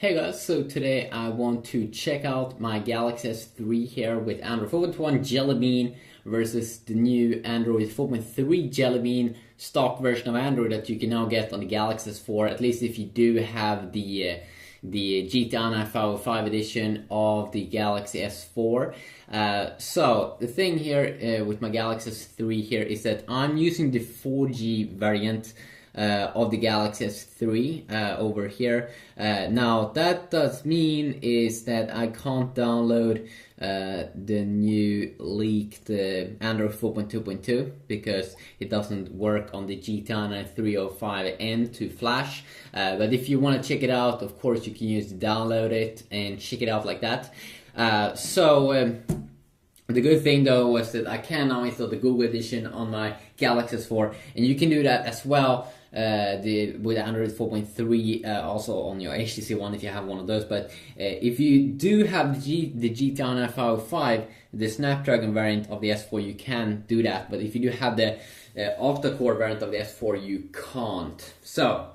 Hey guys, so today I want to check out my Galaxy S3 here with Android 4.1 Jelly Bean versus the new Android 4.3 Jelly Bean stock version of Android that you can now get on the Galaxy S4, at least if you do have the GTN 505 edition of the Galaxy S4. So the thing here with my Galaxy S3 here is that I'm using the 4G variant of the Galaxy S3 over here. Now that does mean is that I can't download the new leaked Android 4.2.2 because it doesn't work on the GTN 305N to flash. But if you want to check it out, of course you can use to download it and check it out like that. The good thing though was that I can now install the Google edition on my Galaxy S4, and you can do that as well with Android 4.3 also on your HTC One if you have one of those. But if you do have the GTN 505, the Snapdragon variant of the S4, you can do that. But if you do have the octa-core variant of the S4, you can't. So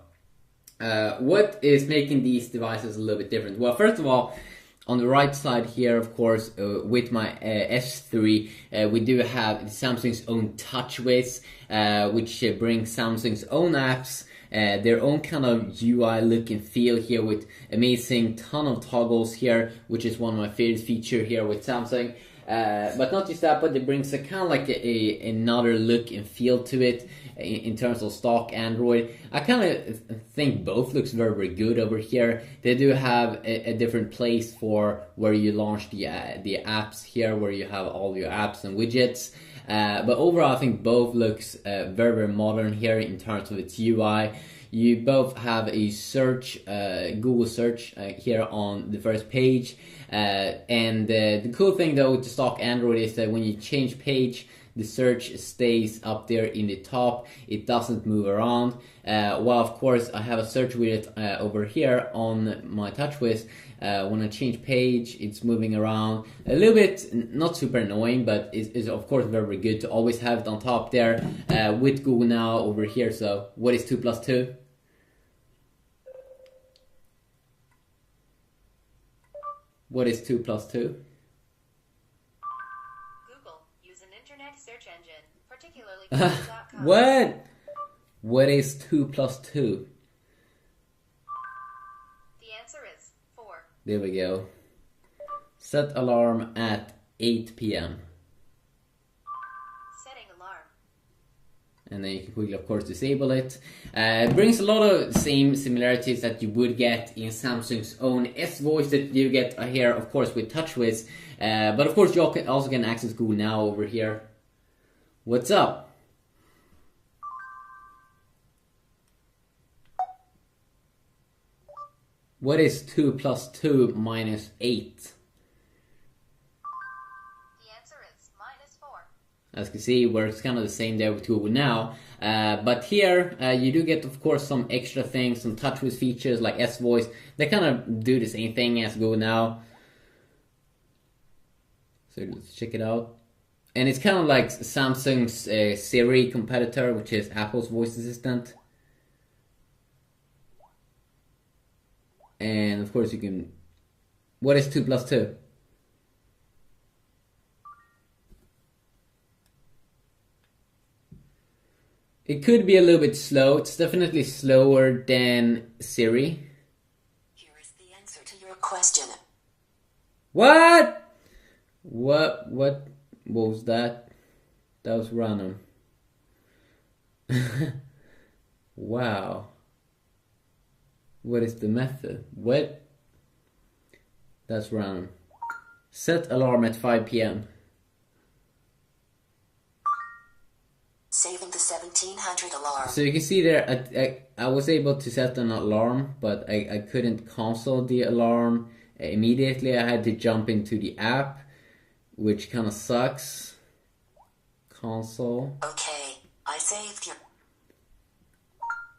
what is making these devices a little bit different? Well, first of all, on the right side here, of course, with my S3, we do have Samsung's own TouchWiz, which brings Samsung's own apps, their own kind of UI look and feel here with amazing ton of toggles here, which is one of my favorite features here with Samsung. But not just that, but it brings a kind of like another look and feel to it in terms of stock Android. I kind of think both looks very, very good over here. They do have a different place for where you launch the apps here, where you have all your apps and widgets. But overall, I think both looks very, very modern here in terms of its UI. You both have a search, Google search here on the first page. And the cool thing though with the stock Android is that when you change page, the search stays up there in the top. It doesn't move around. Well, of course, I have a search widget over here on my TouchWiz. When I change page, it's moving around a little bit, not super annoying, but it's of course very, very good to always have it on top there with Google Now over here. So what is 2 plus 2? What is 2 plus 2? Google. Use an internet search engine, particularly Google.com. What? What is 2 plus 2? The answer is 4. There we go. Set alarm at 8 p.m. Setting alarm. And then you can quickly, of course, disable it. It brings a lot of same similarities that you would get in Samsung's own S-Voice that you get here, of course, with TouchWiz. But of course, you also can access Google Now over here. What's up? What is 2 plus 2 minus 8? As you can see, it works kind of the same there with Google Now. But here, you do get, of course, some extra things, some TouchWiz features like S-Voice. They kind of do the same thing as Google Now. So let's check it out. And it's kind of like Samsung's Siri competitor, which is Apple's voice assistant. And of course you can... What is 2 plus 2? It could be a little bit slow. It's definitely slower than Siri. Here is the answer to your question. What? What was that? That was random. Wow. What is the method? What? That's random. Set alarm at 5 p.m. Saving the 1700 alarm. So you can see there, I was able to set an alarm, but I couldn't cancel the alarm immediately. I had to jump into the app, which kind of sucks. Cancel. Okay, I saved your...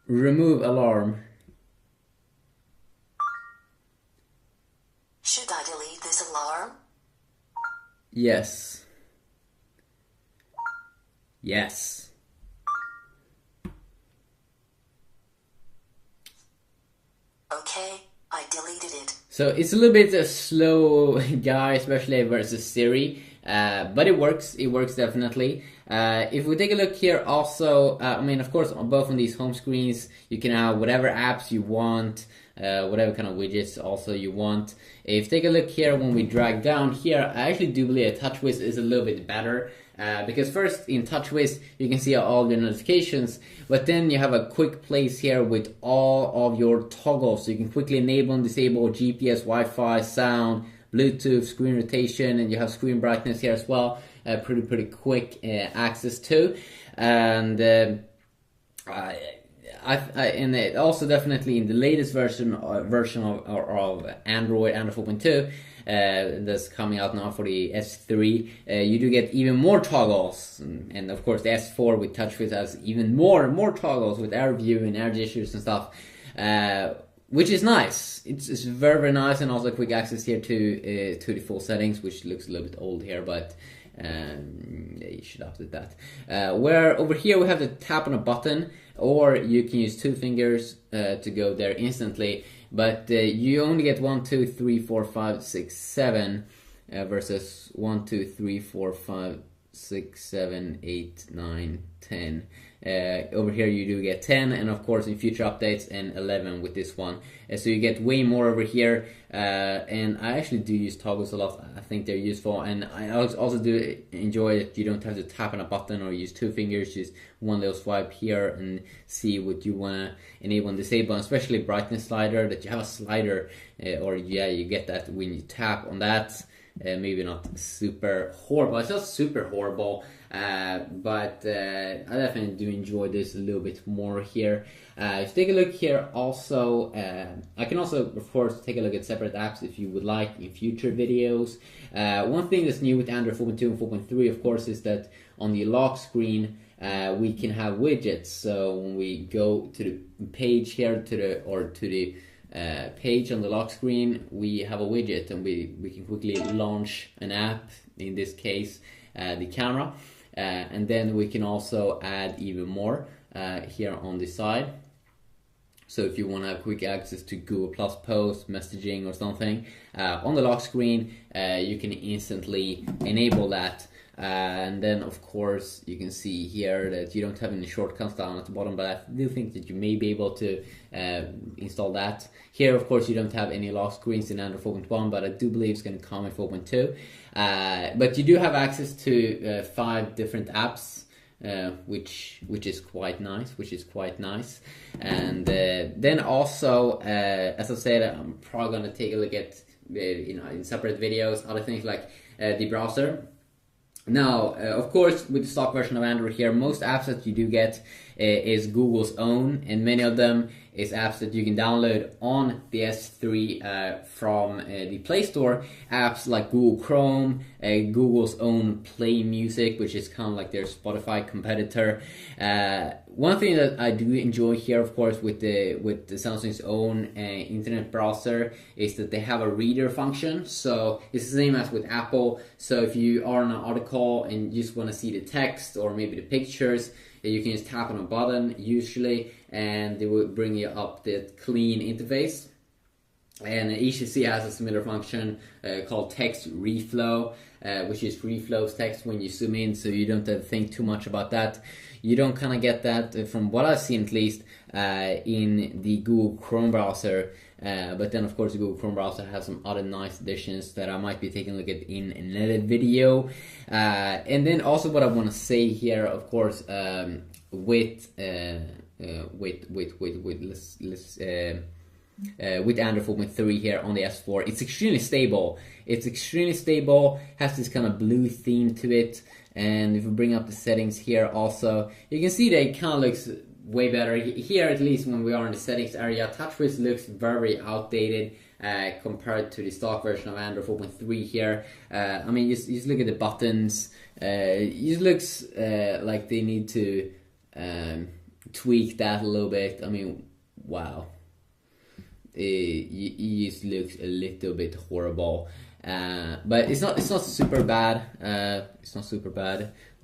Remove alarm. Should I delete this alarm? Yes. Yes. Okay, I deleted it. So it's a little bit a slow guy, especially versus Siri, but it works. It works definitely. If we take a look here, also, I mean, of course, on both on these home screens, you can have whatever apps you want, whatever kind of widgets also you want. If you take a look here, when we drag down here, I actually do believe TouchWiz is a little bit better. Because first in TouchWiz you can see all your notifications, but then you have a quick place here with all of your toggles, so you can quickly enable and disable GPS, Wi-Fi, sound, Bluetooth, screen rotation, and you have screen brightness here as well. Pretty quick access to, and and it also definitely in the latest version of Android 4.2. That's coming out now for the S3, you do get even more toggles, and of course the S4 with TouchWiz has even more toggles with air view and air gestures and stuff, which is nice. It's very nice, and also quick access here to the full settings, which looks a little bit old here, but you should update that. Where over here we have to tap on a button, or you can use 2 fingers to go there instantly. But you only get 1, 2, 3, 4, 5, 6, 7 versus 1, 2, 3, 4, 5, 6, 7, 8, 9, 10. Over here you do get 10, and of course in future updates, and 11 with this one. So you get way more over here, and I actually do use toggles a lot. I think they're useful, and I also do enjoy that you don't have to tap on a button or use 2 fingers, just one little swipe here and see what you want to enable and disable, especially brightness slider, that you have a slider, or yeah, you get that when you tap on that. Maybe not super horrible, it's not super horrible, but I definitely do enjoy this a little bit more here. If you take a look here also, I can also of course take a look at separate apps if you would like in future videos. One thing that's new with Android 4.2 and 4.3 of course is that on the lock screen we can have widgets. So when we go to the page here, to the page on the lock screen, we have a widget, and we can quickly launch an app, in this case the camera, and then we can also add even more here on the side. So if you want to have quick access to Google Plus posts, messaging or something on the lock screen, you can instantly enable that. And then of course you can see here that you don't have any shortcuts down at the bottom, but I do think that you may be able to install that. Here of course you don't have any lock screens in Android 4.1, but I do believe it's going to come in 4.2. But you do have access to 5 different apps, which is quite nice. And then also, as I said, I'm probably going to take a look at in separate videos other things like the browser. Now, of course, with the stock version of Android here, most apps that you do get is Google's own, and many of them is apps that you can download on the S3 from the Play Store. Apps like Google Chrome, Google's own Play Music, which is kind of like their Spotify competitor. One thing that I do enjoy here, of course, with the Samsung's own internet browser is that they have a reader function. So it's the same as with Apple. So if you are on an article and you just want to see the text or maybe the pictures, you can just tap on a button usually, and it will bring you up the clean interface. And HTC has a similar function called text reflow, which is reflows text when you zoom in, so you don't have to think too much about that. You don't kind of get that, from what I've seen at least, in the Google Chrome browser. But then of course the Google Chrome browser has some other nice additions that I might be taking a look at in another video. And then also what I want to say here, of course, with Android 4.3 here on the S4, it's extremely stable. Has this kind of blue theme to it. And if we bring up the settings here also, you can see that it kind of looks way better here, at least when we are in the settings area. TouchWiz looks very outdated compared to the stock version of Android 4.3 here. I mean, just look at the buttons. It just looks like they need to tweak that a little bit. I mean, wow. It just looks a little bit horrible. But it's not super bad.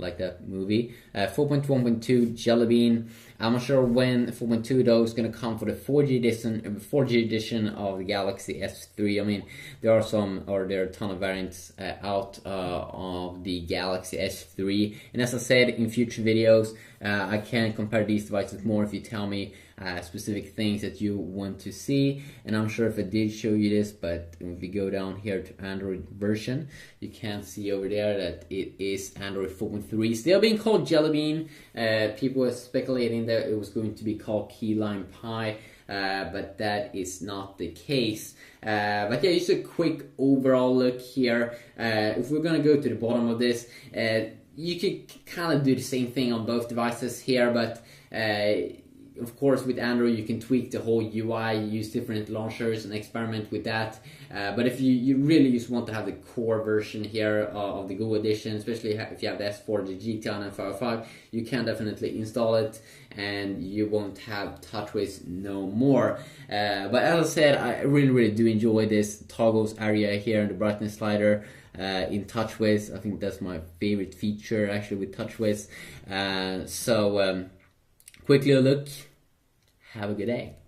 like that movie. 4.1.2 Jelly Bean. I'm not sure when 4.2 though is going to come for the 4G edition of the Galaxy S3. I mean, there are a ton of variants out of the Galaxy S3. And as I said in future videos, I can compare these devices more if you tell me specific things that you want to see. And I'm sure if I did show you this, but if we go down here to Android version, you can see over there that it is Android 4.3, still being called Jelly Bean. People were speculating that it was going to be called Key Lime Pie, but that is not the case. But yeah, just a quick overall look here. If we're gonna go to the bottom of this, you could kind of do the same thing on both devices here, but of course with Android you can tweak the whole UI, use different launchers and experiment with that. But if you really just want to have the core version here of the Google edition, especially if you have the S4, the GT9 and 505, you can definitely install it and you won't have TouchWiz no more. But as I said, I really do enjoy this toggles area here in the brightness slider. In TouchWiz, I think that's my favorite feature actually with TouchWiz. So quickly a look. Have a good day.